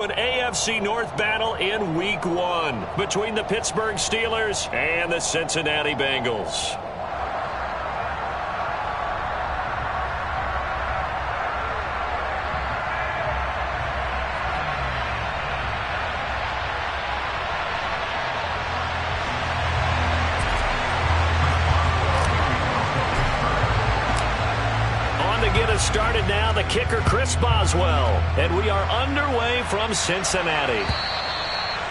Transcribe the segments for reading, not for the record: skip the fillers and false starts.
An AFC North battle in Week 1 between the Pittsburgh Steelers and the Cincinnati Bengals. Started now, the kicker Chris Boswell, and we are underway from Cincinnati.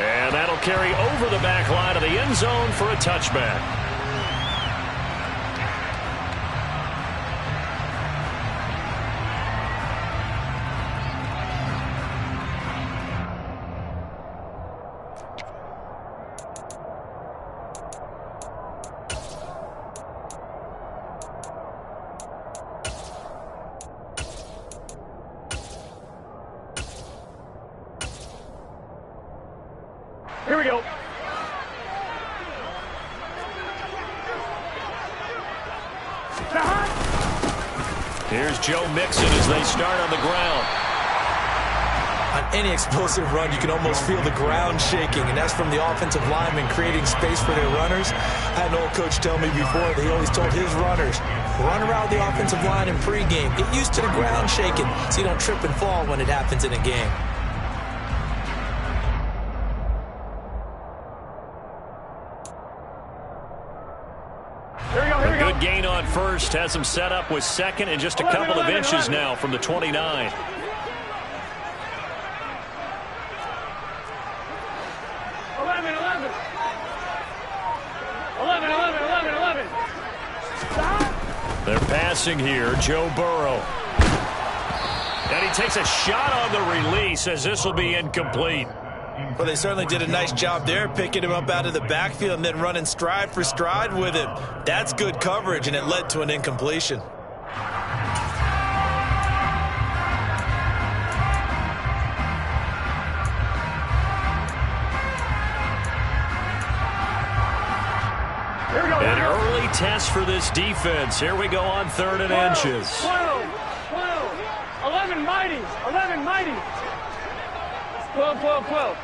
And that'll carry over the back line of the end zone for a touchback. Here we go. Here's Joe Mixon as they start on the ground. On any explosive run, you can almost feel the ground shaking, and that's from the offensive linemen creating space for their runners. I had an old coach tell me before that he always told his runners, run around the offensive line in pregame. Get used to the ground shaking so you don't trip and fall when it happens in a game. A good gain on first, has him set up with second and just a couple of inches now from the 29. 11. They're passing here, Joe Burrow. And he takes a shot on the release as this will be incomplete. Well, they certainly did a nice job there, picking him up out of the backfield and then running stride for stride with him. That's good coverage, and it led to an incompletion. An early test for this defense. Here we go on 3rd and inches. 12. 11 mighties. 11 mighties. 12.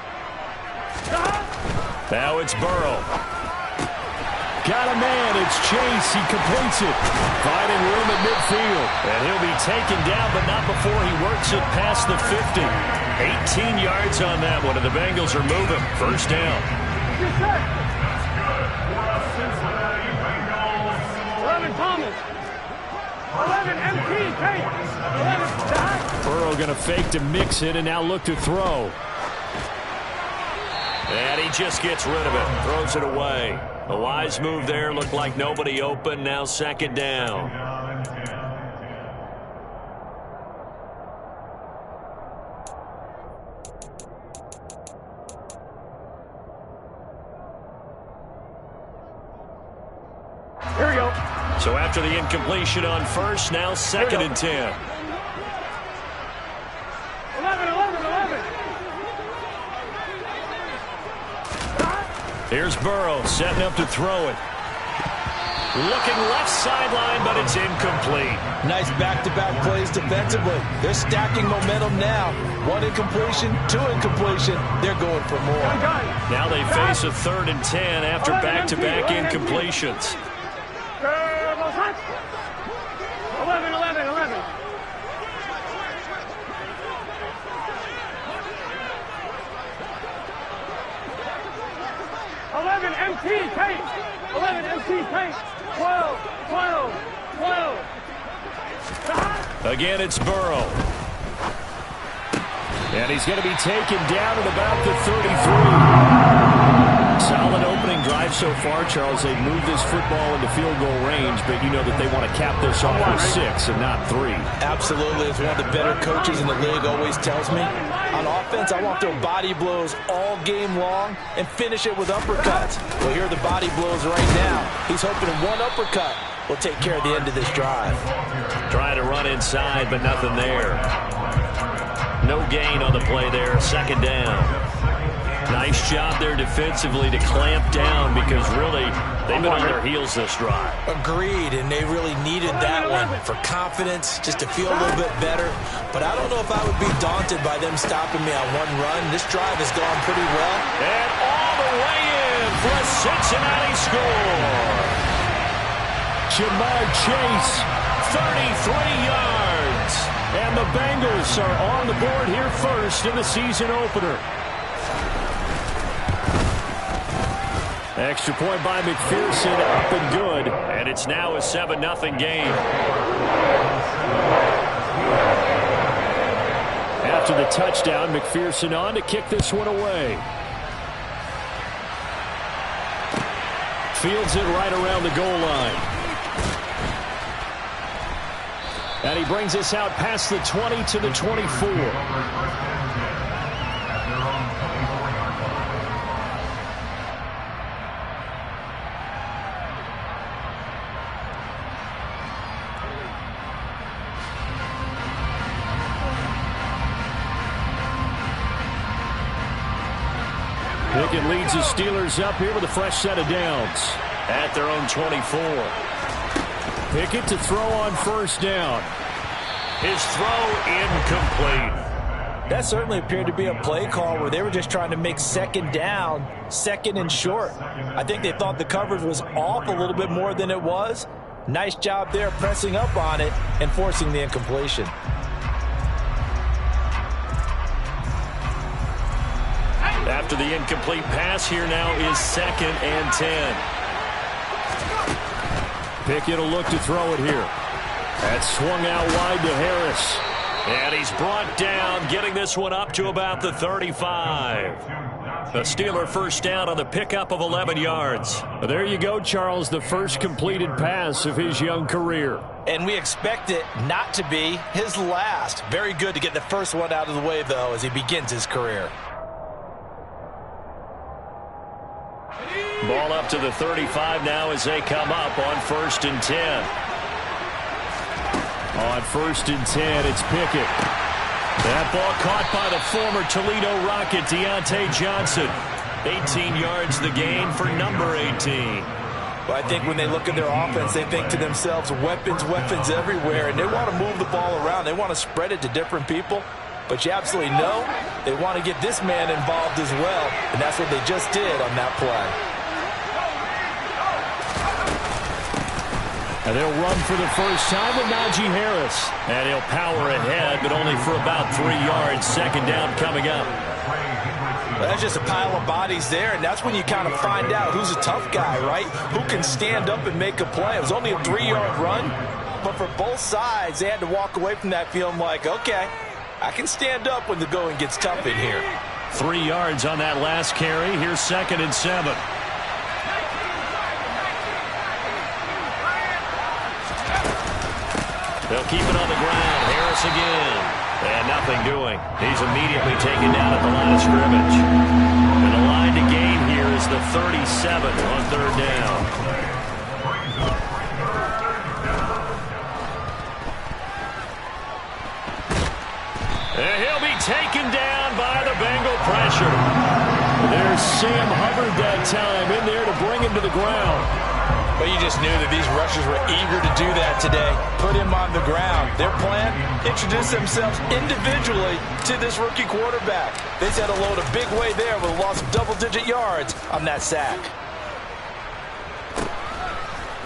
Now it's Burrow. Got a man. It's Chase. He completes it. Finding room at midfield. And he'll be taken down, but not before he works it past the 50. 18 yards on that one, and the Bengals are moving. First down. 11 Thomas. 11 MP. Tate. 11 Dot. Burrow going to fake to mix it and now look to throw. And he just gets rid of it. Throws it away. A wise move there. Looked like nobody open. Now 2nd down. Here we go. So after the incompletion on first, now 2nd and 10. 11. Here's Burrow setting up to throw it. Looking left sideline, but it's incomplete. Nice back-to-back plays defensively. They're stacking momentum now. 1 incompletion, 2 incompletion. They're going for more. Now they face a 3rd and 10 after back-to-back incompletions. 11. 11 MT Tate. 11 MT Tate. 12. Again, it's Burrow. And he's going to be taken down at about the 33. Solid opening drive so far, Charles. They've moved this football into field goal range, but you know that they want to cap this off with 6 and not 3. Absolutely. As one of the better coaches in the league always tells me, on offense, I want their body blows all game long and finish it with uppercuts. Well, here are the body blows right now. He's hoping 1 uppercut will take care of the end of this drive. Trying to run inside, but nothing there. No gain on the play there. 2nd down. Nice job there defensively to clamp down because really they've been on their heels this drive. Agreed, and they really needed that one for confidence, just to feel a little bit better. But I don't know if I would be daunted by them stopping me on one run. This drive has gone pretty well. And all the way in for a Cincinnati score. Ja'Marr Chase, 33 yards. And the Bengals are on the board here first in the season opener. Extra point by McPherson, up and good. And it's now a 7-0 game. After the touchdown, McPherson on to kick this one away. Fields it right around the goal line. And he brings us out past the 20 to the 24. Pickett leads the Steelers up here with a fresh set of downs. At their own 24. Pickett to throw on first down. His throw incomplete. That certainly appeared to be a play call where they were just trying to make second down, second and short. I think they thought the coverage was off a little bit more than it was. Nice job there pressing up on it and forcing the incompletion. After the incomplete pass, here now is 2nd and 10. Pickett will look to throw it here. That's swung out wide to Harris. And he's brought down, getting this one up to about the 35. A Steeler first down on the pickup of 11 yards. There you go, Charles, the first completed pass of his young career. And we expect it not to be his last. Very good to get the first one out of the way, though, as he begins his career. Ball up to the 35 now as they come up on 1st and 10. On 1st and 10, it's Pickett. That ball caught by the former Toledo Rocket, Deontay Johnson. 18 yards the gain for number 18. Well, I think when they look at their offense, they think to themselves, weapons, weapons everywhere, and they want to move the ball around. They want to spread it to different people. But you absolutely know they want to get this man involved as well, and that's what they just did on that play. And they'll run for the first time with Najee Harris. And he'll power ahead, but only for about 3 yards. 2nd down coming up. Well, that's just a pile of bodies there, and that's when you kind of find out who's a tough guy, right? Who can stand up and make a play. It was only a 3-yard run, but for both sides, they had to walk away from that feeling like, okay, I can stand up when the going gets tough in here. 3 yards on that last carry. Here's 2nd and 7. They'll keep it on the ground. Harris again. And nothing doing. He's immediately taken down at the line of scrimmage. And the line to gain here is the 37 on 3rd down. And he'll be taken down by the Bengal pressure. There's Sam Hubbard that time in there to bring him to the ground. But you just knew that these rushers were eager to do that today. Put him on the ground. Their plan, introduce themselves individually to this rookie quarterback. They set a load a big way there with a loss of double-digit yards on that sack.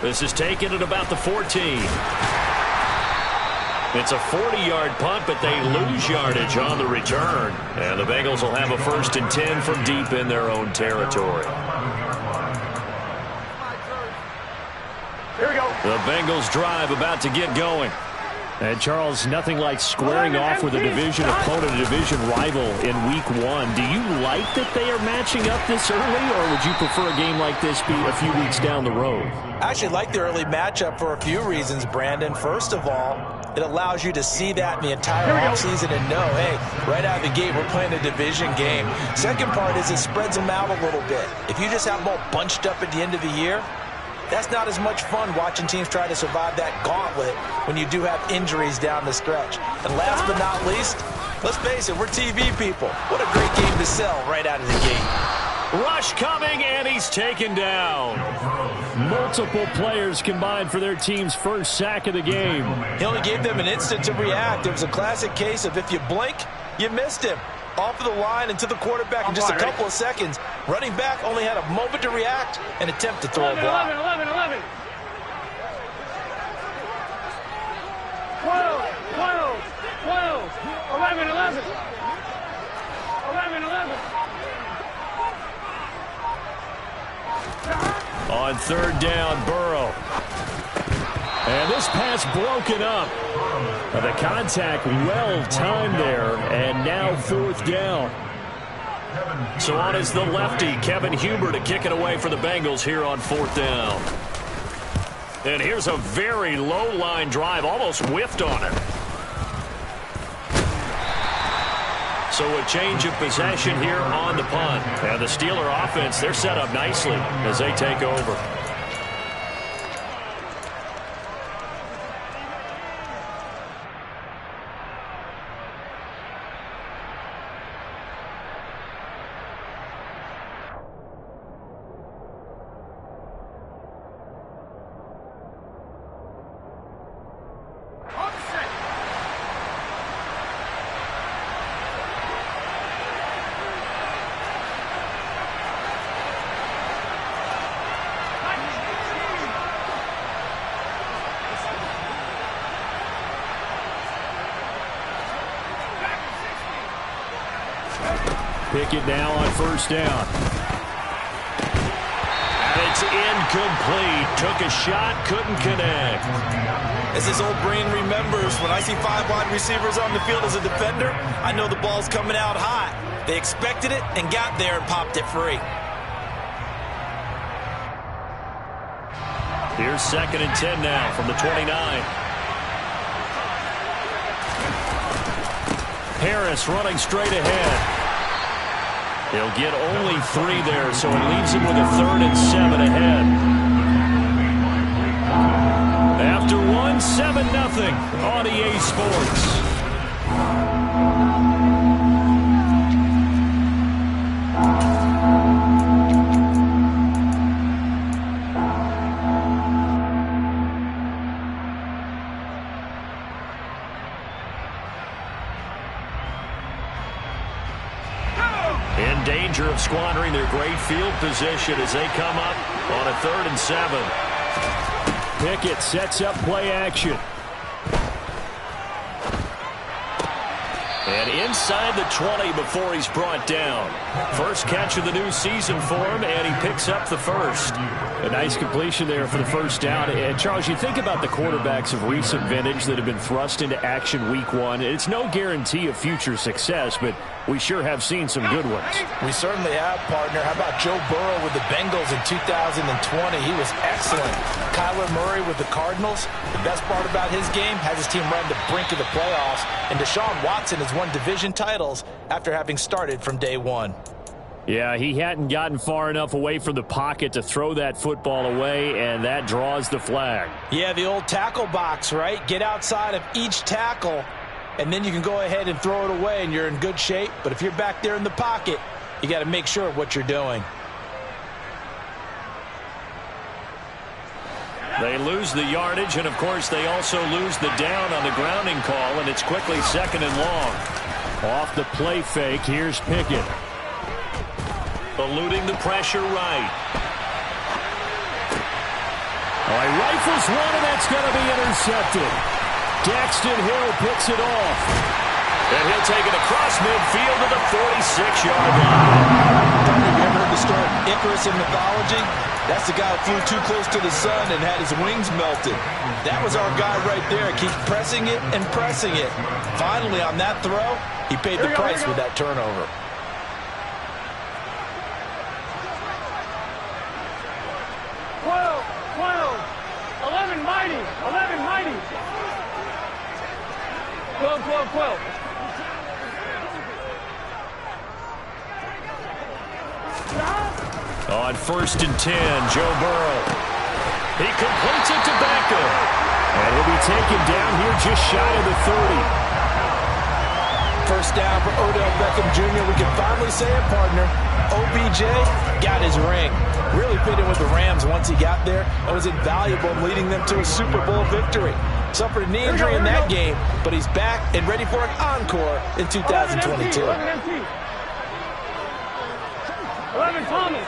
This is taken at about the 14. It's a 40-yard punt, but they lose yardage on the return. And the Bengals will have a 1st and 10 from deep in their own territory. Here we go. The Bengals drive about to get going. And Charles, nothing like squaring off with a division opponent, a division rival in week 1. Do you like that they are matching up this early, or would you prefer a game like this be a few weeks down the road? I actually like the early matchup for a few reasons, Brandon. First of all, it allows you to see that in the entire offseason and know, hey, right out of the gate, we're playing a division game. Second part is it spreads them out a little bit. If you just have them all bunched up at the end of the year, that's not as much fun watching teams try to survive that gauntlet when you do have injuries down the stretch. And last but not least, Let's face it, we're TV people. What a great game to sell right out of the gate. Rush coming, and he's taken down. Multiple players combined for their team's first sack of the game. He only gave them an instant to react. It was a classic case of if you blink, you missed him. Off of the line and to the quarterback in just a couple of seconds. Running back only had a moment to react and attempt to throw a block. 11. 12. 11. On third down, Burrow. And this pass broken up. The contact well timed there, and now fourth down. So on is the lefty, Kevin Huber, to kick it away for the Bengals here on fourth down. And here's a very low-line drive, almost whiffed on it. So a change of possession here on the punt. And the Steeler offense, they're set up nicely as they take over. Pickett now on first down. And it's incomplete. Took a shot, couldn't connect. As his old brain remembers, when I see 5 wide receivers on the field as a defender, I know the ball's coming out hot. They expected it and got there and popped it free. Here's 2nd and 10 now from the 29. Harris running straight ahead. He'll get only 3 there, so it leaves him with a 3rd and 7 ahead. After 1, 7-0 on EA Sports. In danger of squandering their great field position as they come up on a 3rd and 7. Pickett sets up play action. And inside the 20 before he's brought down. First catch of the new season for him, and he picks up the first. A nice completion there for the first down. And, Charles, you think about the quarterbacks of recent vintage that have been thrust into action week 1. It's no guarantee of future success, but we sure have seen some good ones. We certainly have, partner. How about Joe Burrow with the Bengals in 2020? He was excellent. Kyler Murray with the Cardinals. The best part about his game, has his team right on the brink of the playoffs. And Deshaun Watson has won division titles after having started from day 1. Yeah, he hadn't gotten far enough away from the pocket to throw that football away, and that draws the flag. Yeah, the old tackle box, right? Get outside of each tackle, and then you can go ahead and throw it away, and you're in good shape. But if you're back there in the pocket, you got to make sure of what you're doing. They lose the yardage, and, of course, they also lose the down on the grounding call, and it's quickly 2nd and long. Off the play fake, here's Pickett. Eluding the pressure right. Oh, he rifles one, and that's going to be intercepted. Daxton Hill picks it off. And he'll take it across midfield to the 46-yard line. Have you ever heard the story of Icarus in mythology? That's the guy who flew too close to the sun and had his wings melted. That was our guy right there. Keep pressing it and pressing it. Finally, on that throw, he paid the price with that turnover. Mighty. 12. On 1st and 10, Joe Burrow. He completes it to Beckham. And he'll be taken down here just shy of the 30. First down for Odell Beckham Jr. We can finally say it, partner. OBJ got his ring. Really fit in with the Rams once he got there and was invaluable in leading them to a Super Bowl victory. Suffered a knee injury in that game, but he's back and ready for an encore in 2022. 11 Thomas.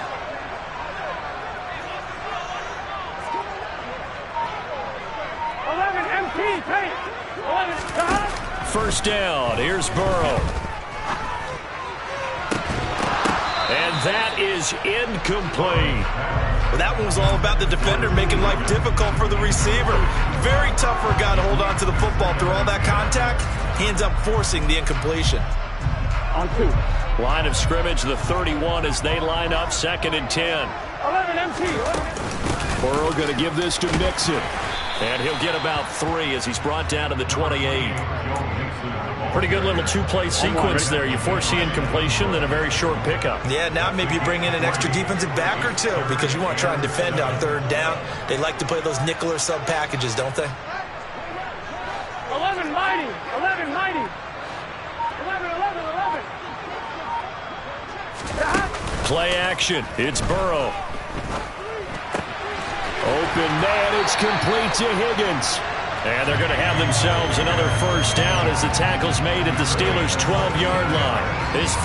11 MT, Tate. 11 Scott. First down, here's Burrow. And that is incomplete. Well, that one was all about the defender making life difficult for the receiver. Very tough for a guy to hold on to the football through all that contact. He ends up forcing the incompletion. On 2. Line of scrimmage, the 31 as they line up, 2nd and 10. 11 MT. 11. Burrow going to give this to Mixon. And he'll get about 3 as he's brought down to the 28. Pretty good little two-play sequence there. You force the incompletion, then a very short pickup. Yeah, now maybe you bring in an extra defensive back or two because you want to try and defend on 3rd down. They like to play those nickel or sub packages, don't they? 11 Mighty. 11 Mighty. 11, 11, 11. Play action. It's Burrow. Open man, it's complete to Higgins. And they're going to have themselves another first down as the tackle's made at the Steelers' 12-yard line. His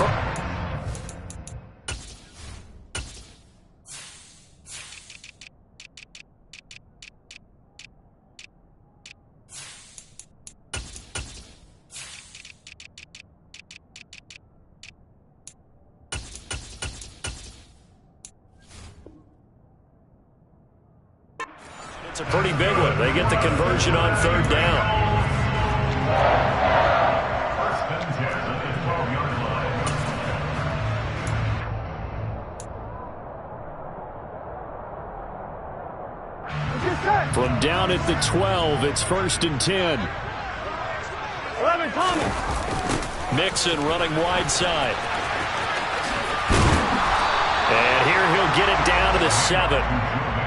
It's a pretty big one. They get the conversion on 3rd down. From down at the 12, it's 1st and 10. 11 Thomas. Mixon running wide side. And here he'll get it down to the 7.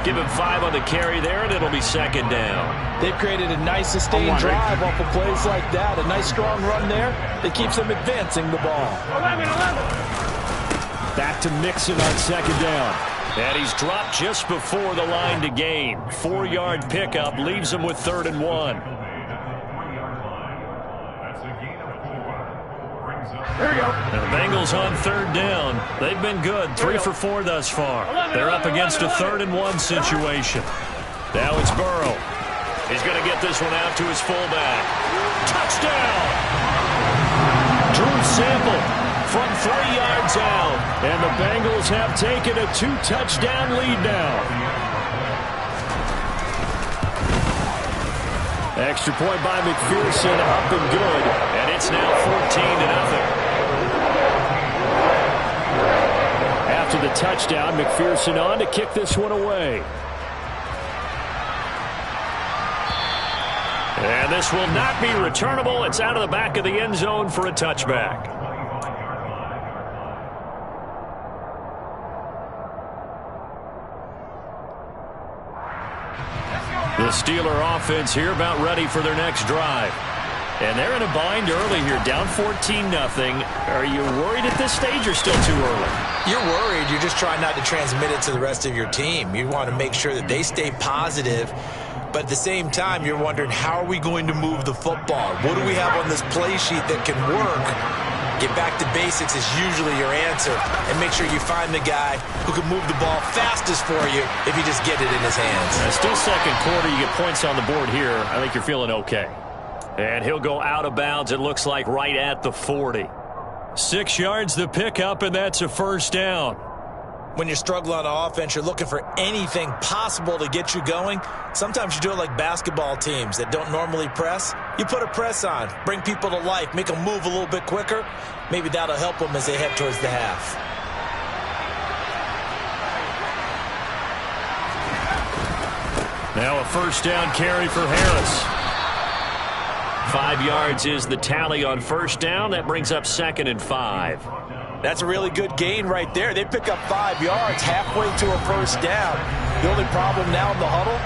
Give him 5 on the carry there, and it'll be 2nd down. They've created a nice sustained drive off of plays like that. A nice strong run there that keeps them advancing the ball. 11, 11. Back to Mixon on 2nd down. And he's dropped just before the line to gain. 4-yard pickup leaves him with 3rd and 1. Here we go. And the Bengals on 3rd down. They've been good. 3 for 4 thus far. They're up against a 3rd and 1 situation. Now it's Burrow. He's going to get this one out to his fullback. Touchdown! Drew Sample from 3 yards out. And the Bengals have taken a 2-touchdown lead now. Extra point by McPherson, up and good. And it's now 14-0. After the touchdown, McPherson on to kick this one away. And this will not be returnable. It's out of the back of the end zone for a touchback. The Steeler offense here about ready for their next drive. And they're in a bind early here, down 14-0. Are you worried at this stage or still too early? You're worried. You're just trying not to transmit it to the rest of your team. You want to make sure that they stay positive. But at the same time, you're wondering, how are we going to move the football? What do we have on this play sheet that can work? Get back to basics is usually your answer. And make sure you find the guy who can move the ball fastest for you if you just get it in his hands. Still 2nd quarter. You get points on the board here. I think you're feeling okay. And he'll go out of bounds, it looks like, right at the 40. 6 yards the pickup, and that's a first down. When you're struggling on offense, you're looking for anything possible to get you going. Sometimes you do it like basketball teams that don't normally press. You put a press on, bring people to life, make them move a little bit quicker. Maybe that'll help them as they head towards the half. Now a first down carry for Harris. 5 yards is the tally on first down. That brings up 2nd and 5. That's a really good gain right there. They pick up 5 yards halfway to a first down. The only problem now in the huddle,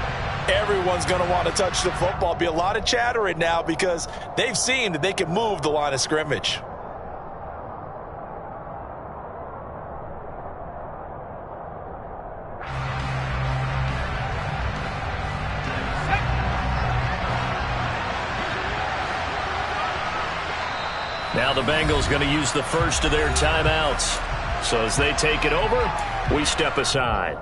everyone's going to want to touch the football. Be a lot of chattering now because they've seen that they can move the line of scrimmage. Now the Bengals going to use the first of their timeouts. So as they take it over, we step aside.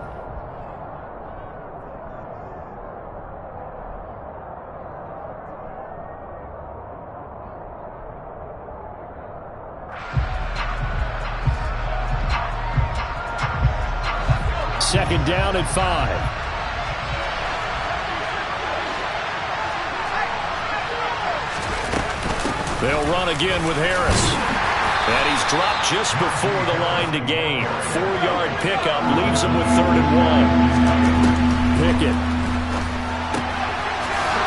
Second down and 5. They'll run again with Harris. And he's dropped just before the line to gain. 4-yard pickup leaves him with 3rd and 1. Pickett.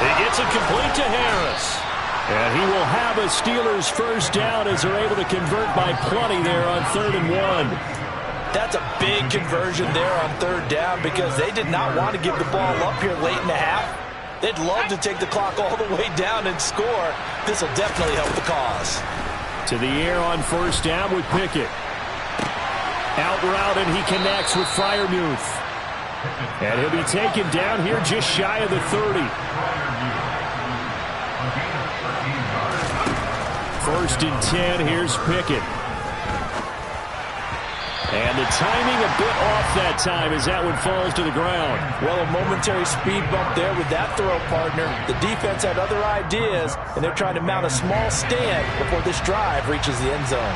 He gets it complete to Harris. And he will have a Steelers first down as they're able to convert by plenty there on 3rd and 1. That's a big conversion there on 3rd down because they did not want to give the ball up here late in the half. They'd love to take the clock all the way down and score. This will definitely help the cause. To the air on 1st down with Pickett. Out route, and he connects with Freiermuth. And he'll be taken down here just shy of the 30. 1st and 10, here's Pickett. And the timing a bit off that time as that one falls to the ground. Well, a momentary speed bump there with that throw, partner. The defense had other ideas, and they're trying to mount a small stand before this drive reaches the end zone.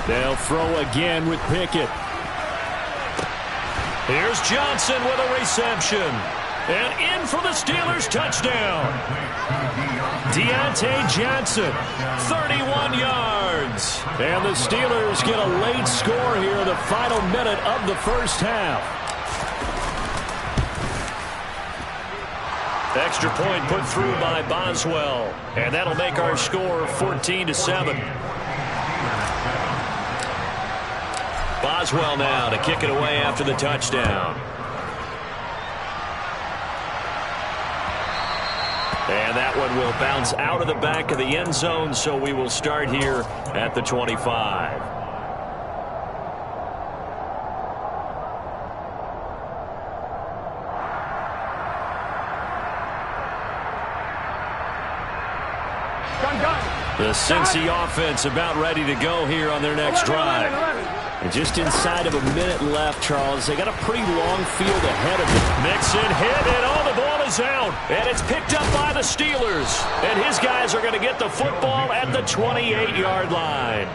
They'll throw again with Pickett. Here's Johnson with a reception. And in for the Steelers touchdown. Deontay Johnson, 31 yards. And the Steelers get a late score here in the final minute of the first half. Extra point put through by Boswell. And that'll make our score 14-7. Boswell now to kick it away after the touchdown. And that one will bounce out of the back of the end zone, so we will start here at the 25. The Cincy offense about ready to go here on their next drive. And just inside of a minute left, Charles. They got a pretty long field ahead of them. Mixon hit, and all the ball is out. And it's picked up by the Steelers. And his guys are going to get the football at the 28-yard line.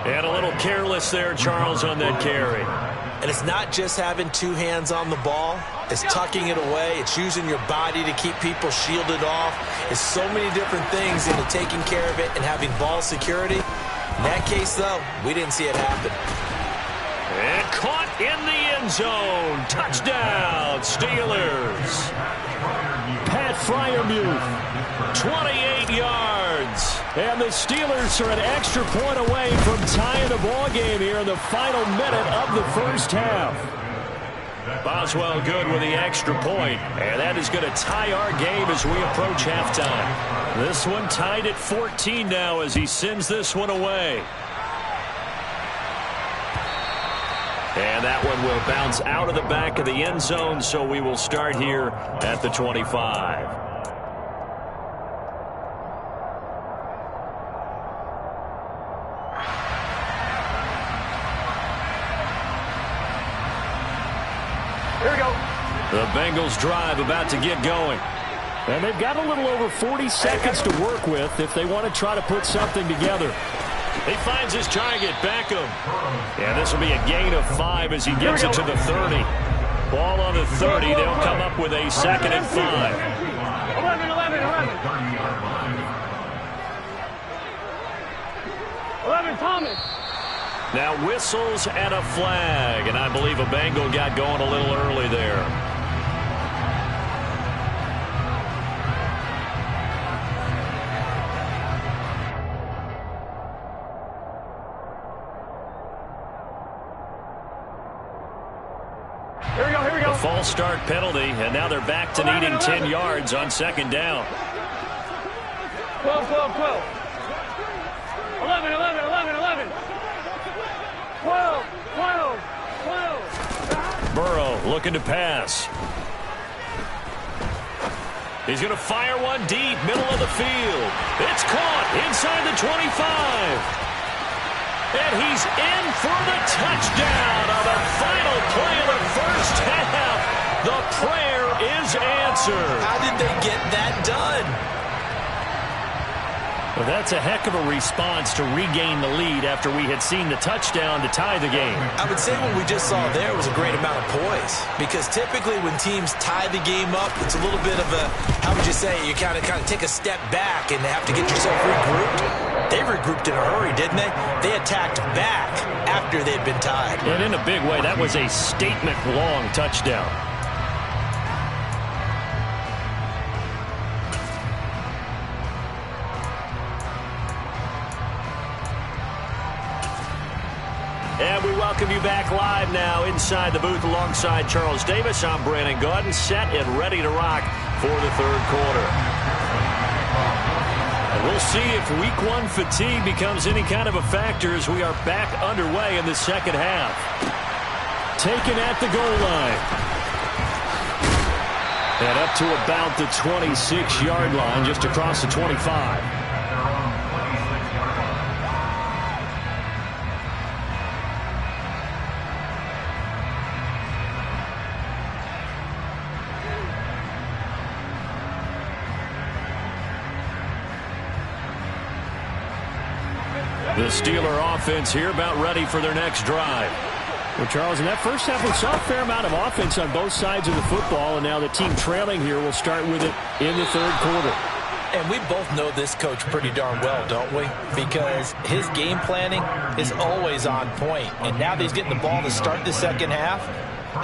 And a little careless there, Charles, on that carry. And it's not just having two hands on the ball. It's tucking it away. It's using your body to keep people shielded off. It's so many different things into taking care of it and having ball security. In that case, though, we didn't see it happen. And caught in the end zone. Touchdown, Steelers. Pat Freiermuth, 28 yards. And the Steelers are an extra point away from tying the ball game here in the final minute of the first half. Boswell good with the extra point. And that is going to tie our game as we approach halftime. This one tied at 14 now as he sends this one away. And that one will bounce out of the back of the end zone, so we will start here at the 25. Here we go. The Bengals drive about to get going. And they've got a little over 40 seconds to work with if they want to try to put something together. He finds his target, Beckham. And this will be a gain of 5 as he gets it to the 30. Ball on the 30. They'll come up with a 2nd and 5. 11. 11, Thomas. Now whistles and a flag. And I believe a Bengal got going a little early there. Here we go. A false start penalty, and now they're back to needing 10 yards on 2nd down. 12. 11. 12. Burrow looking to pass. He's going to fire one deep, middle of the field. It's caught inside the 25. And he's in for the touchdown on the final play of the first half. The prayer is answered. How did they get that done? Well, that's a heck of a response to regain the lead after we had seen the touchdown to tie the game. I would say what we just saw there was a great amount of poise, because typically when teams tie the game up, it's a little bit of a, how would you say, you kind of take a step back and have to get yourself regrouped. They regrouped in a hurry, didn't they? They attacked back after they'd been tied. And in a big way, that was a statement-long touchdown. And we welcome you back live now inside the booth alongside Charles Davis. I'm Brandon Gaudin, set and ready to rock for the third quarter. And we'll see if week one fatigue becomes any kind of a factor as we are back underway in the second half. Taken at the goal line. And up to about the 26-yard line, just across the 25. The Steeler offense here about ready for their next drive. Well, Charles, in that first half, we saw a fair amount of offense on both sides of the football, and now the team trailing here will start with it in the third quarter. And we both know this coach pretty darn well, don't we? Because his game planning is always on point. And now that he's getting the ball to start the second half,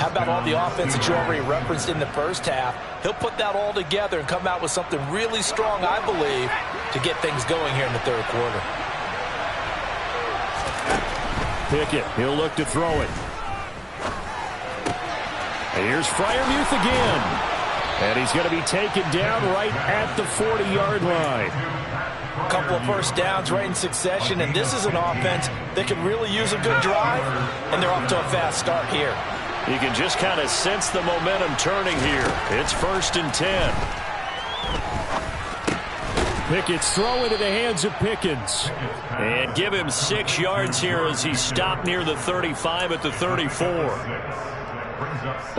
how about all the offense that you already referenced in the first half? He'll put that all together and come out with something really strong, I believe, to get things going here in the third quarter. Pickett, he'll look to throw it. And here's Freiermuth again. And he's going to be taken down right at the 40-yard line. A couple of first downs right in succession, and this is an offense that could really use a good drive, and they're off to a fast start here. You can just kind of sense the momentum turning here. It's 1st and 10. Pickett's throw into the hands of Pickens. And give him 6 yards here as he stopped near the 35 at the 34.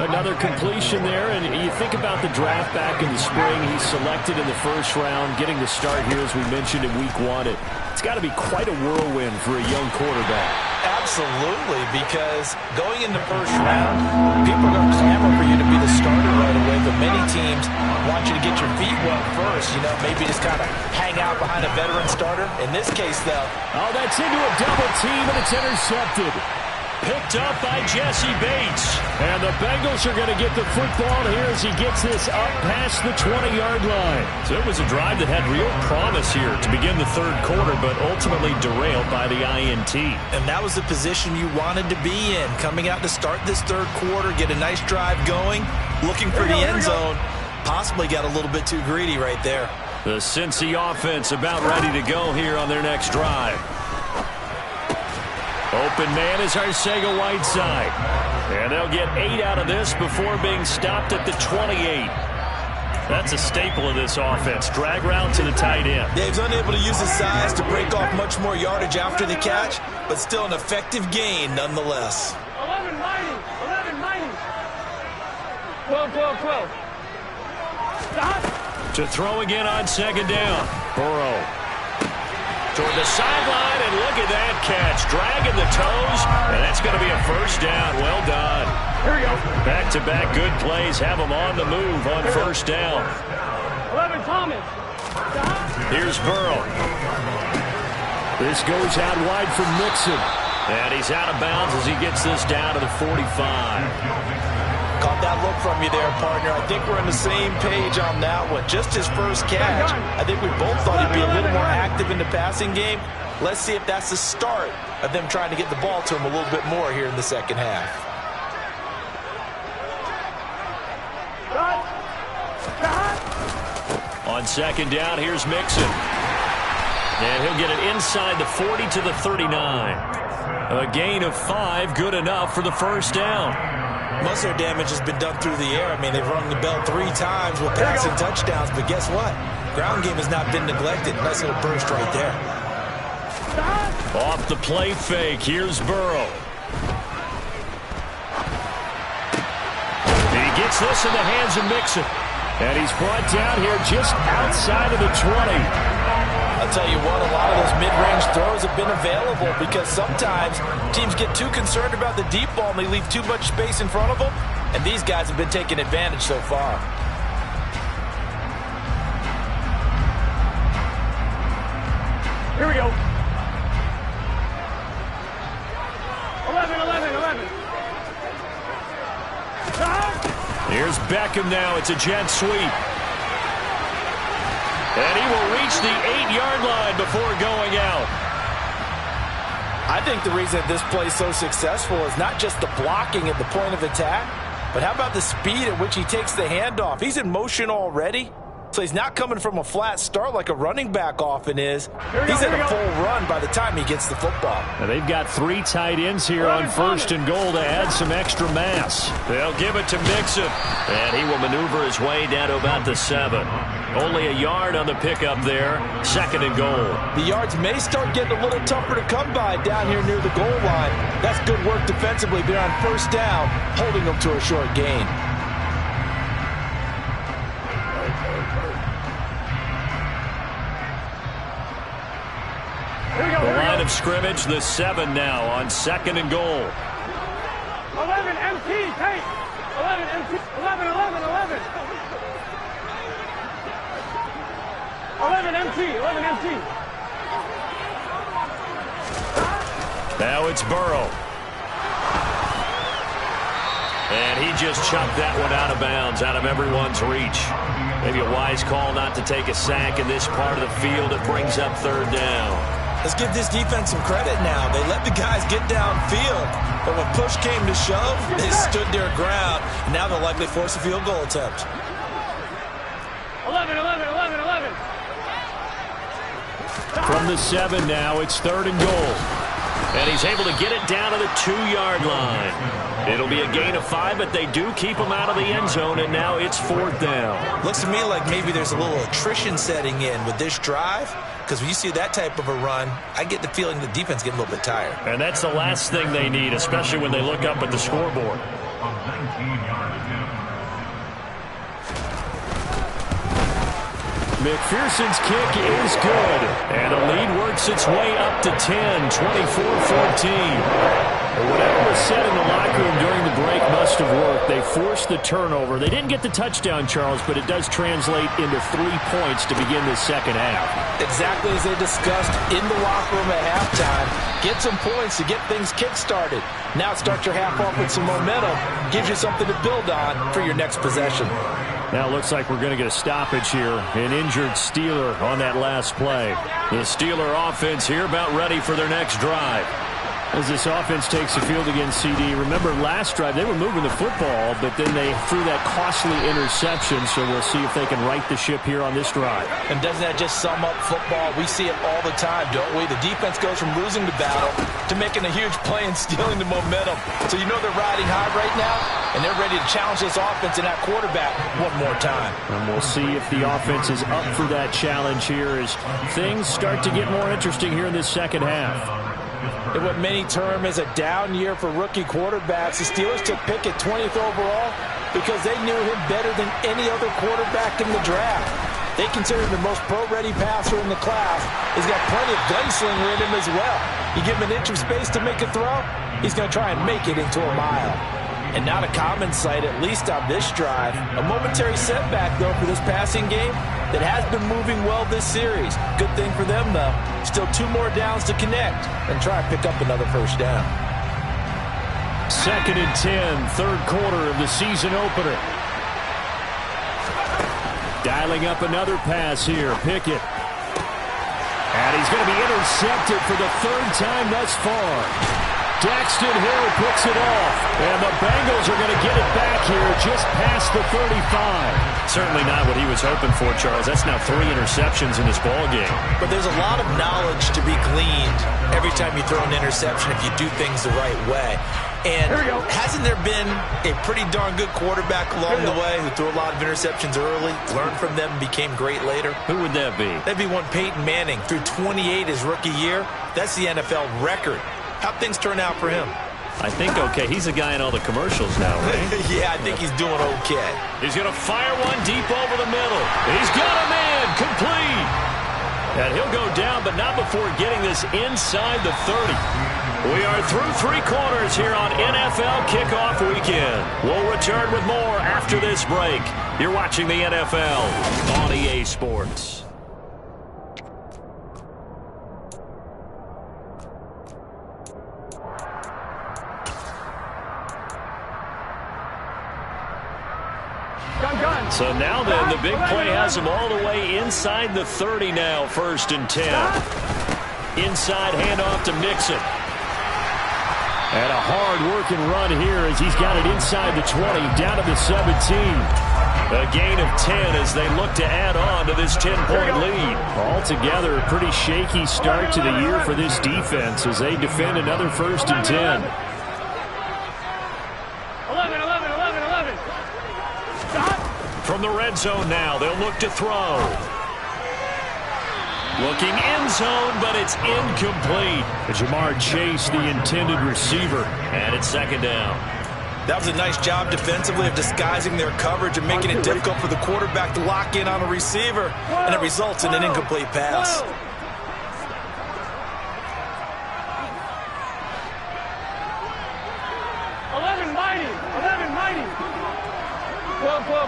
Another completion there, and you think about the draft back in the spring. He's selected in the first round, getting the start here, as we mentioned, in week one. It's got to be quite a whirlwind for a young quarterback. Absolutely, because going in the first round, people are going to clamor for you to be the starter right away, but many teams want you to get your feet wet first, maybe just kind of hang out behind a veteran starter. In this case, though. Oh, that's into a double team, and it's intercepted. Picked up by Jesse Bates. And the Bengals are going to get the football here as he gets this up past the 20-yard line. So it was a drive that had real promise here to begin the third quarter, but ultimately derailed by the INT. And that was the position you wanted to be in, coming out to start this third quarter, get a nice drive going, looking for the end zone. Possibly got a little bit too greedy right there. The Cincy offense about ready to go here on their next drive. Open man is Arcega-Whiteside. And they'll get 8 out of this before being stopped at the 28. That's a staple of this offense. Drag route to the tight end. Dave's unable to use his size to break off much more yardage after the catch, but still an effective gain nonetheless. 11 mighty. 12, 12, 12. Stop. To throw again on second down. Burrow. Toward the sideline, and look at that catch. Dragging the toes, and that's going to be a first down. Well done. Here we go. Back-to-back good plays have them on the move on first down. 11 Thomas. Stop. Here's Burrow. This goes out wide from Mixon. And he's out of bounds as he gets this down to the 45. Caught that look from you there, partner. I think we're on the same page on that one. Just his first catch. I think we both thought he'd be a little more active in the passing game. Let's see if that's the start of them trying to get the ball to him a little bit more here in the second half. On second down, here's Mixon. And he'll get it inside the 40 to the 39. A gain of 5, good enough for the first down. Most of their damage has been done through the air. I mean, they've rung the bell 3 times with passing touchdowns, but guess what? Ground game has not been neglected. Nice little burst right there. Off the play fake, here's Burrow. He gets this in the hands of Mixon. And he's brought down here just outside of the 20. I'll tell you what, a lot of those mid-range throws have been available because sometimes teams get too concerned about the deep ball and they leave too much space in front of them. And these guys have been taking advantage so far. Here we go. 11. Here's Beckham now. It's a jet sweep. And he will reach the 8-yard line before going out. I think the reason this play is so successful is not just the blocking at the point of attack, but how about the speed at which he takes the handoff? He's in motion already, so he's not coming from a flat start like a running back often is. He's in a full run by the time he gets the football. Now they've got 3 tight ends here on 1st and goal to add some extra mass. They'll give it to Mixon. And he will maneuver his way down to about the 7. Only a yard on the pickup there. 2nd and goal. The yards may start getting a little tougher to come by down here near the goal line. That's good work defensively there on 1st down, holding them to a short gain. The line of scrimmage, the 7 now on 2nd and goal. 11 MT, take. 11 MT, 11. 11 MT. Now it's Burrow. And he just chucked that one out of bounds, out of everyone's reach. Maybe a wise call not to take a sack in this part of the field. It brings up 3rd down. Let's give this defense some credit now. They let the guys get downfield, but when push came to shove, they stood their ground. And now they'll likely force a field goal attempt. 11. From the 7 now, it's 3rd and goal. And he's able to get it down to the 2-yard line. It'll be a gain of 5, but they do keep him out of the end zone, and now it's 4th down. Looks to me like maybe there's a little attrition setting in with this drive, because when you see that type of a run, I get the feeling the defense getting a little bit tired. And that's the last thing they need, especially when they look up at the scoreboard. McPherson's kick is good. And the lead works its way up to 10, 24-14. Whatever was said in the locker room during the break must have worked. They forced the turnover. They didn't get the touchdown, Charles, but it does translate into 3 points to begin the second half. Exactly as they discussed in the locker room at halftime. Get some points to get things kick-started. Now start your half off with some momentum. Gives you something to build on for your next possession. Now it looks like we're going to get a stoppage here. An injured Steeler on that last play. The Steeler offense here about ready for their next drive. As this offense takes the field against CD, remember last drive they were moving the football, but then they threw that costly interception, so we'll see if they can right the ship here on this drive. And doesn't that just sum up football? We see it all the time, don't we? The defense goes from losing the battle to making a huge play and stealing the momentum. So you know they're riding high right now, and they're ready to challenge this offense and that quarterback one more time. And we'll see if the offense is up for that challenge here as things start to get more interesting here in this second half. In what many term as a down year for rookie quarterbacks, the Steelers took Pickett 20th overall because they knew him better than any other quarterback in the draft. They consider him the most pro-ready passer in the class. He's got plenty of gunslinger in him as well. You give him an inch of space to make a throw, he's going to try and make it into a mile. And not a common sight, at least on this drive. A momentary setback, though, for this passing game that has been moving well this series. Good thing for them, though. Still 2 more downs to connect and try and pick up another first down. 2nd and 10, third quarter of the season opener. Dialing up another pass here, Pickett. And he's going to be intercepted for the 3rd time thus far. Daxton Hill picks it off. And the Bengals are going to get it back here just past the 35. Certainly not what he was hoping for, Charles. That's now 3 interceptions in this ball game. But there's a lot of knowledge to be gleaned every time you throw an interception if you do things the right way. And hasn't there been a pretty darn good quarterback along the way who threw a lot of interceptions early, learned from them, and became great later? Who would that be? That'd be one Peyton Manning. Threw 28 his rookie year. That's the NFL record. How'd things turn out for him? I think okay. He's a guy in all the commercials now, right? Yeah, I think he's doing okay. He's going to fire one deep over the middle. He's got a man. Complete. And he'll go down, but not before getting this inside the 30. We are through 3 quarters here on NFL Kickoff Weekend. We'll return with more after this break. You're watching the NFL on EA Sports. So now then, the big play has him all the way inside the 30 now, 1st and 10. Inside handoff to Mixon. And a hard-working run here as he's got it inside the 20, down to the 17. A gain of 10 as they look to add on to this 10-point lead. Altogether, a pretty shaky start to the year for this defense as they defend another 1st and 10. 11. Stop. From the red zone now, they'll look to throw. Looking end zone, but it's incomplete. Jamar Chase, the intended receiver. And it's 2nd down. That was a nice job defensively of disguising their coverage and making it difficult for the quarterback to lock in on a receiver. And it results in an incomplete pass. 11 mighty.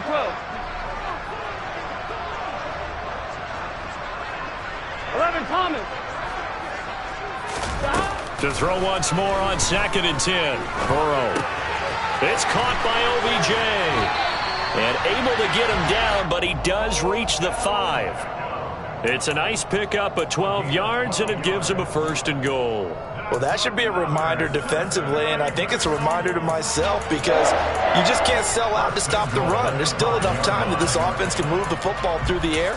12. 11 Thomas. Stop. To throw once more on 2nd and 10. Burrow. It's caught by OBJ. And able to get him down, but he does reach the 5. It's a nice pickup of 12 yards, and it gives him a 1st and goal. Well, that should be a reminder defensively, and I think it's a reminder to myself because you just can't sell out to stop the run. There's still enough time that this offense can move the football through the air,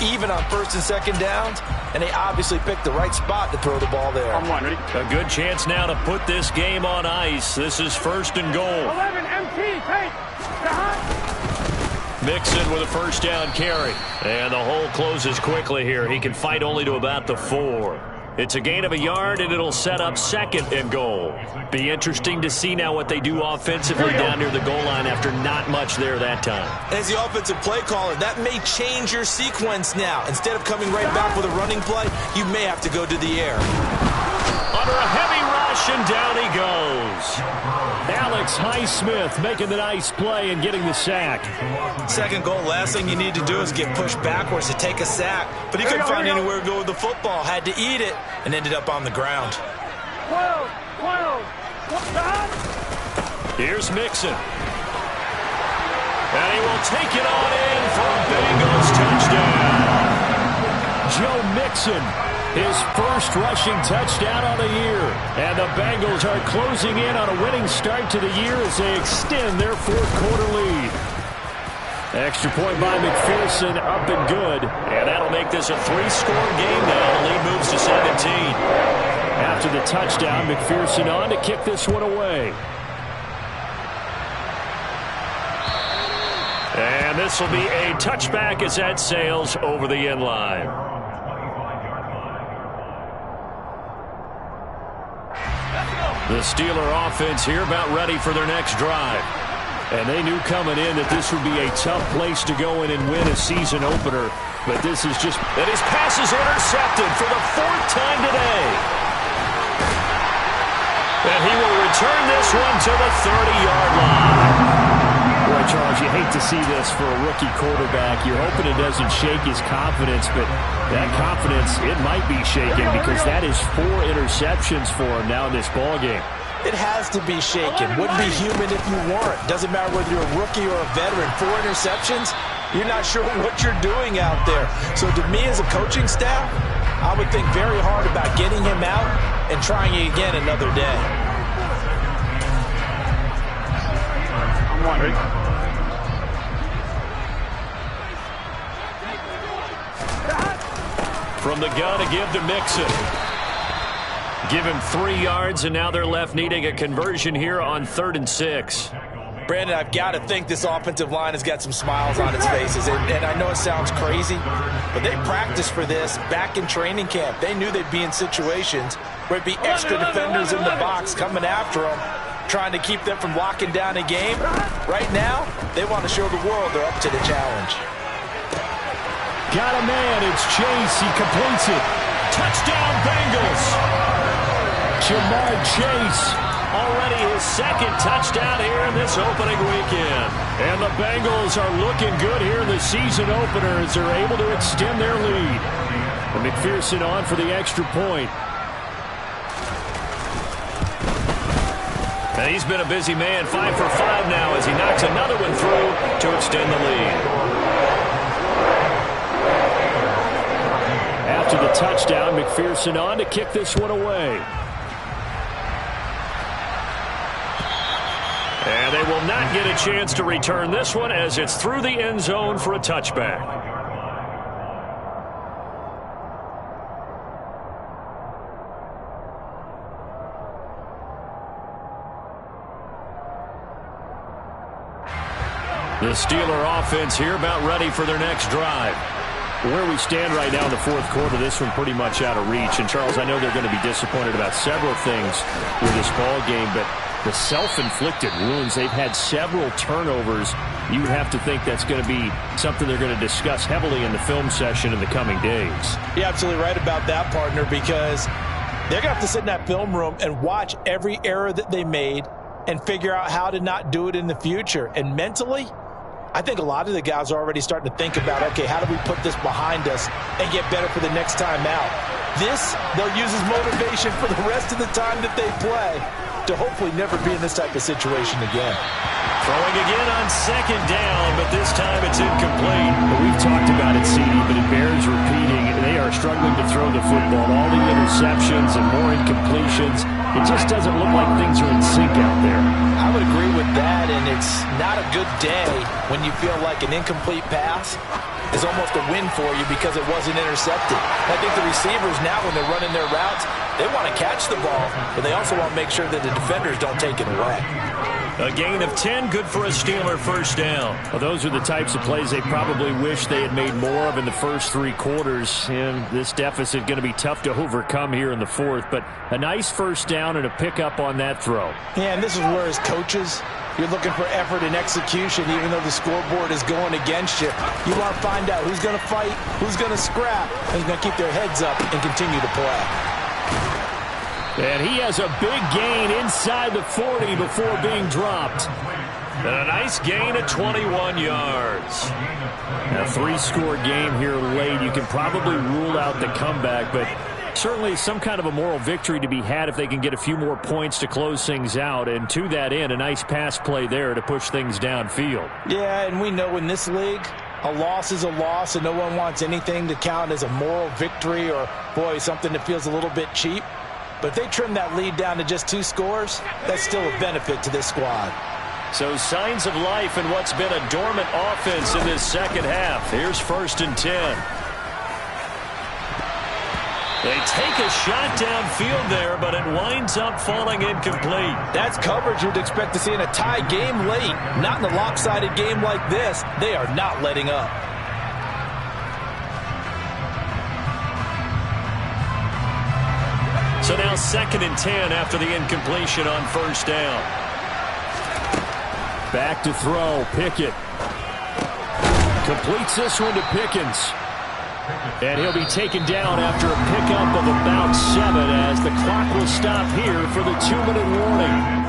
even on 1st and 2nd downs, and they obviously picked the right spot to throw the ball there. Ready? A good chance now to put this game on ice. This is 1st and goal. 11 MT, take. Mixon with a 1st down carry. And the hole closes quickly here. He can fight only to about the 4. It's a gain of a yard, and it'll set up 2nd and goal. Be interesting to see now what they do offensively down near the goal line after not much there that time. As the offensive play caller, that may change your sequence now. Instead of coming right back with a running play, you may have to go to the air. Under a heavy rush, and down he goes. Alex Highsmith making the nice play and getting the sack. 2nd goal, last thing you need to do is get pushed backwards to take a sack. But he couldn't find anywhere to go with the football, had to eat it, and ended up on the ground. 12. Stop. Here's Mixon. And he will take it on in for a Bengals touchdown. Joe Mixon, his 1st rushing touchdown on the year. And the Bengals are closing in on a winning start to the year as they extend their 4th quarter lead. Extra point by McPherson, up and good. And that'll make this a 3-score game now. The lead moves to 17. After the touchdown, McPherson on to kick this one away. And this will be a touchback as that sails over the end line. The Steeler offense here about ready for their next drive. And they knew coming in that this would be a tough place to go in and win a season opener. But this is just... And his pass is intercepted for the 4th time today. And he will return this one to the 30-yard line. Boy, Charles, you hate to see this for a rookie quarterback. You're hoping it doesn't shake his confidence, but that confidence, it might be shaken because that is 4 interceptions for him now in this ballgame. It has to be shaken. Wouldn't be human if you weren't. Doesn't matter whether you're a rookie or a veteran. 4 interceptions, you're not sure what you're doing out there. So to me as a coaching staff, I would think very hard about getting him out and trying it again another day. one. Ready? From the gun to give to Mixon. Give him 3 yards, and now they're left needing a conversion here on 3rd and 6. Brandon, I've got to think this offensive line has got some smiles on its faces. And I know it sounds crazy, but they practiced for this back in training camp. They knew they'd be in situations where it'd be extra defenders in the box coming after them, trying to keep them from locking down a game. Right now, they want to show the world they're up to the challenge. Got a man. It's Chase. He completes it. Touchdown, Bengals. Jamar Chase. Already his 2nd touchdown here in this opening weekend. And the Bengals are looking good here in the season opener as they're able to extend their lead. And McPherson on for the extra point. And he's been a busy man, 5 for 5 now as he knocks another one through to extend the lead. After the touchdown, McPherson on to kick this one away. And they will not get a chance to return this one as it's through the end zone for a touchback. The Steeler offense here about ready for their next drive. Where we stand right now in the 4th quarter, this one pretty much out of reach. And, Charles, I know they're going to be disappointed about several things with this ball game, but the self-inflicted wounds, they've had several turnovers. You would have to think that's going to be something they're going to discuss heavily in the film session in the coming days. You're absolutely right about that, partner, because they're going to have to sit in that film room and watch every error that they made and figure out how to not do it in the future. And mentally, I think a lot of the guys are already starting to think about, okay, how do we put this behind us and get better for the next time out? This, they'll use as motivation for the rest of the time that they play to hopefully never be in this type of situation again. Throwing again on 2nd down, but this time it's incomplete. Well, we've talked about it, CD, but it bears repeating. They are struggling to throw the football. All the interceptions and more incompletions. It just doesn't look like things are in sync out there. I would agree with that, and it's not a good day when you feel like an incomplete pass is almost a win for you because it wasn't intercepted. I think the receivers now, when they're running their routes, they want to catch the ball, but they also want to make sure that the defenders don't take it away. A gain of 10, good for a Steeler 1st down. Well, those are the types of plays they probably wish they had made more of in the first 3 quarters. And this deficit going to be tough to overcome here in the 4th. But a nice 1st down and a pickup on that throw. Yeah, and this is where as coaches, you're looking for effort and execution even though the scoreboard is going against you. You want to find out who's going to fight, who's going to scrap, and who's going to keep their heads up and continue to play. And he has a big gain inside the 40 before being dropped. And a nice gain of 21 yards. A 3-score game here late. You can probably rule out the comeback, but certainly some kind of a moral victory to be had if they can get a few more points to close things out. And to that end, a nice pass play there to push things downfield. Yeah, and we know in this league, a loss is a loss, and no one wants anything to count as a moral victory or, boy, something that feels a little bit cheap. But if they trim that lead down to just 2 scores, that's still a benefit to this squad. So signs of life in what's been a dormant offense in this 2nd half. Here's 1st and 10. They take a shot downfield there, but it winds up falling incomplete. That's coverage you'd expect to see in a tie game late. Not in a lopsided game like this. They are not letting up. So now 2nd and 10 after the incompletion on 1st down. Back to throw. Pickett completes this one to Pickens. And he'll be taken down after a pickup of about 7 as the clock will stop here for the 2-minute warning.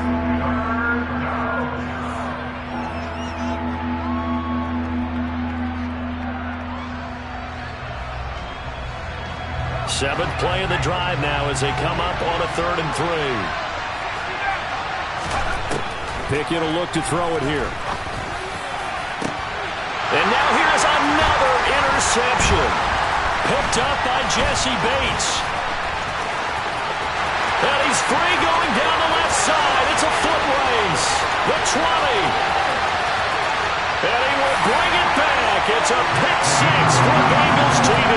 7th play of the drive now as they come up on a 3rd and 3. Pickett will look to throw it here. And now here's another interception. Picked up by Jesse Bates. And he's free going down the left side. It's a foot race. The 20. back. It's a pick six for Bengals TV.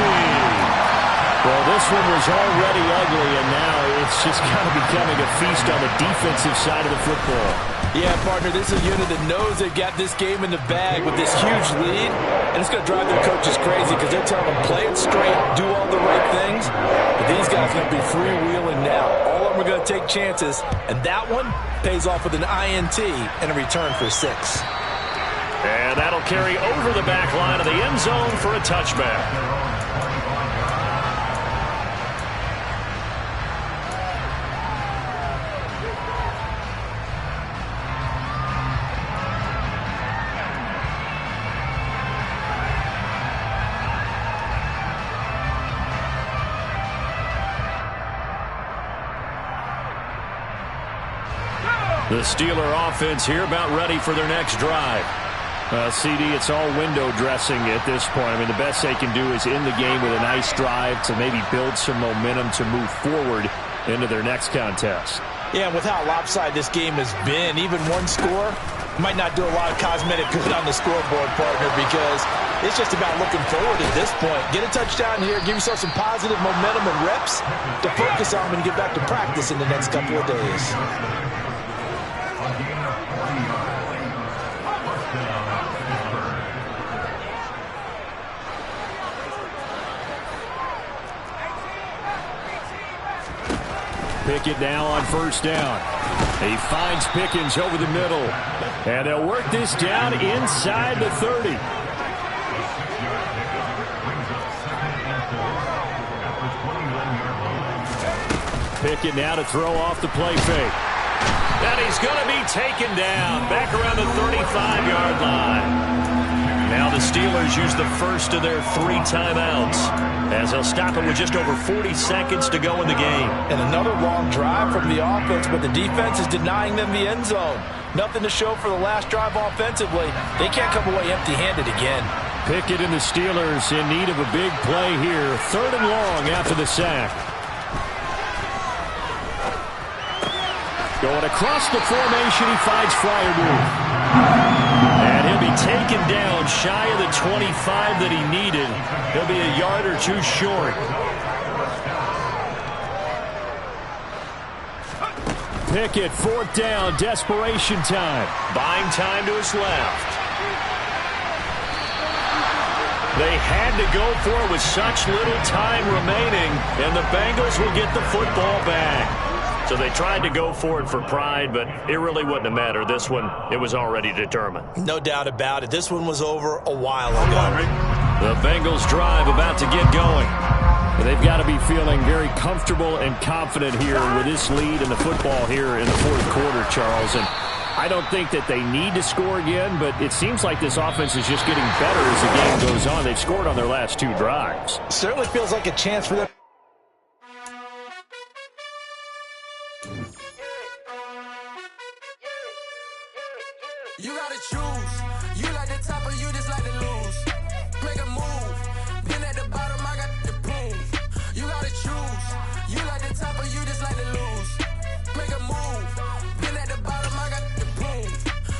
Well, this one was already ugly, and now it's just kind of becoming a feast on the defensive side of the football. Yeah, partner, this is a unit that knows they've got this game in the bag with this huge lead, and it's going to drive their coaches crazy because they're telling them, play it straight, do all the right things. But these guys are going to be freewheeling now. All of them are going to take chances, and that one pays off with an INT and a return for 6. And that'll carry over the back line of the end zone for a touchback. The Steeler offense here about ready for their next drive. CD, it's all window dressing at this point. I mean, the best they can do is end the game with a nice drive to maybe build some momentum to move forward into their next contest. Yeah, and with how lopsided this game has been, even one score might not do a lot of cosmetic good on the scoreboard, partner, because it's just about looking forward at this point. Get a touchdown here, give yourself some positive momentum and reps to focus on when you get back to practice in the next couple of days. Pickett now on first down. He finds Pickens over the middle. And they'll work this down inside the 30. Pickett now to throw off the play fake. And he's going to be taken down back around the 35-yard line. Now the Steelers use the first of their 3 timeouts as they'll stop it with just over 40 seconds to go in the game. And another long drive from the offense, but the defense is denying them the end zone. Nothing to show for the last drive offensively. They can't come away empty-handed again. Pickett and the Steelers in need of a big play here. 3rd and long after the sack. Going across the formation, he finds Freiermuth. And he'll be taken down shy of the 25 that he needed. He'll be a yard or 2 short. Pickett, 4th down, desperation time. Buying time to his left. They had to go for it with such little time remaining, and the Bengals will get the football back. So they tried to go for it for pride, but it really wouldn't have mattered. This one, it was already determined. No doubt about it. This one was over a while ago. The Bengals drive about to get going. They've got to be feeling very comfortable and confident here with this lead in the football here in the 4th quarter, Charles. And I don't think that they need to score again, but it seems like this offense is just getting better as the game goes on. They've scored on their last 2 drives. Certainly feels like a chance for them. You gotta choose. You like the top or you just like to lose. Make a move. Been at the bottom, I got the proof. You gotta choose. You like the top or you just like to lose. Make a move. Been at the bottom, I got the proof.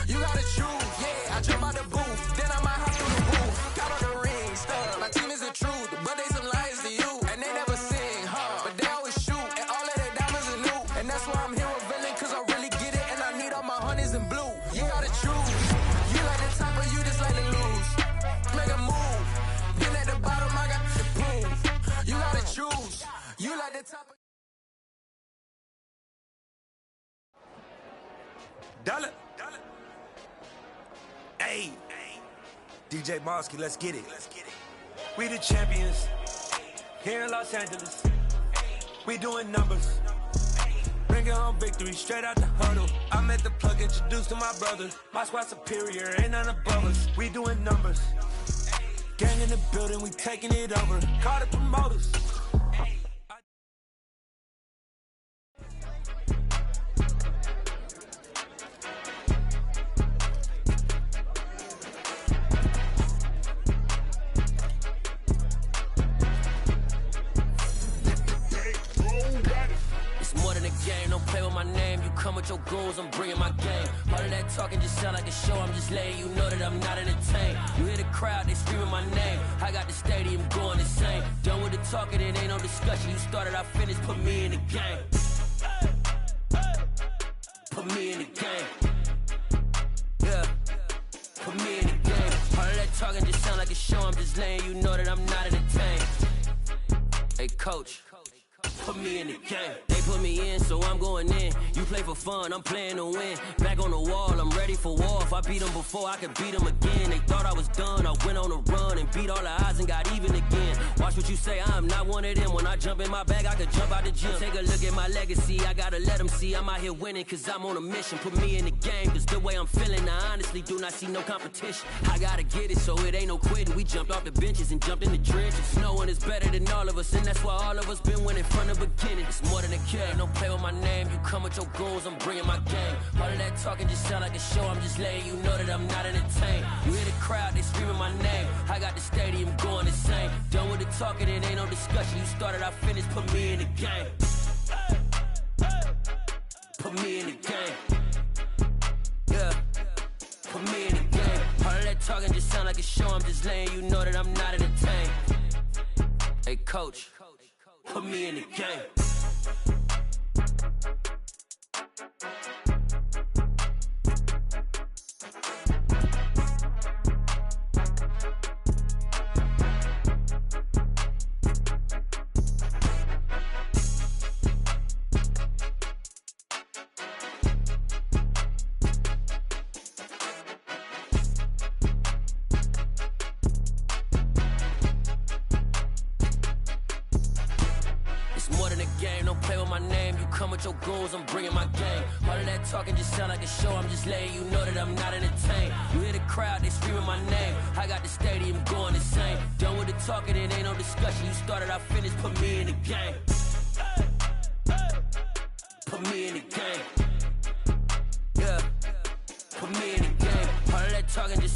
You gotta choose. Yeah, I jump out the booth. Then I might hop through the roof. Got on the ring, stuff. My team is the truth, but they some liars to you. And they never sing, but they always shoot. And all of their diamonds are new. And that's why I'm here with Villain, cause I really get it. And I need all my honeys in blue. You gotta choose. You like the top or you just like to lose. Make a move. Been at the bottom, I got the proof. You gotta choose. You like the top. Dollar. Hey. DJ Mosky, let's get it. We the champions. Here in Los Angeles. We doing numbers. Bringing home victory straight out the huddle. I'm at the plug, introduced to my brother. My squad superior, ain't none above us. We doing numbers. Gang in the building, we taking it over. Call the promoters. It's more than a game. game, don't play with my name. You come with your goons, I'm bringing my game. All of that talking just sound like a show, I'm just letting you know that I'm not entertained. You hear the crowd, they screaming my name. I got the stadium going insane. Done with the talking, it ain't no discussion. You started, I finished, put me in the game. Put me in the game. Yeah, put me in the game. All of that talking just sound like a show, I'm just letting you know that I'm not entertained. Hey, coach, put me in the game. They put me in, so I'm going in. You play for fun, I'm playing to win. Back on the wall, I'm ready for war. If I beat them before, I could beat them again. They thought I was done, I went on a run and beat all the odds and got even again. Watch what you say, I'm not one of them. When I jump in my bag, I could jump out the gym. Take a look at my legacy, I gotta let them see I'm out here winning, cause I'm on a mission. Put me in the game, cause the way I'm feeling, I honestly do not see no competition. I gotta get it, so it ain't no quitting. We jumped off the benches and jumped in the trenches. No one is better than all of us, and that's why all of us been winning from the beginning. It's more than a game, don't play with my name. You come with your goons, I'm bringing my game. All of that talking just sound like a show, I'm just letting you know that I'm not entertained. You hear the crowd, they screaming my name. I got the stadium going insane. Done with the talking, it ain't no discussion. You started, I finished, put me in the game. Put me in the game. Yeah, put me in the game. All of that talking just sound like a show, I'm just letting you know that I'm not entertained. Hey, coach, put me in the game. Your goals, I'm bringing my game. All of that talking just sound like a show, I'm just letting you know that I'm not entertained. You hear the crowd, they screaming my name. I got the stadium going insane. Done with the talking, it ain't no discussion. You started, I finished, put me in the game. Put me in the game. Yeah, put me in the game. All of that talking just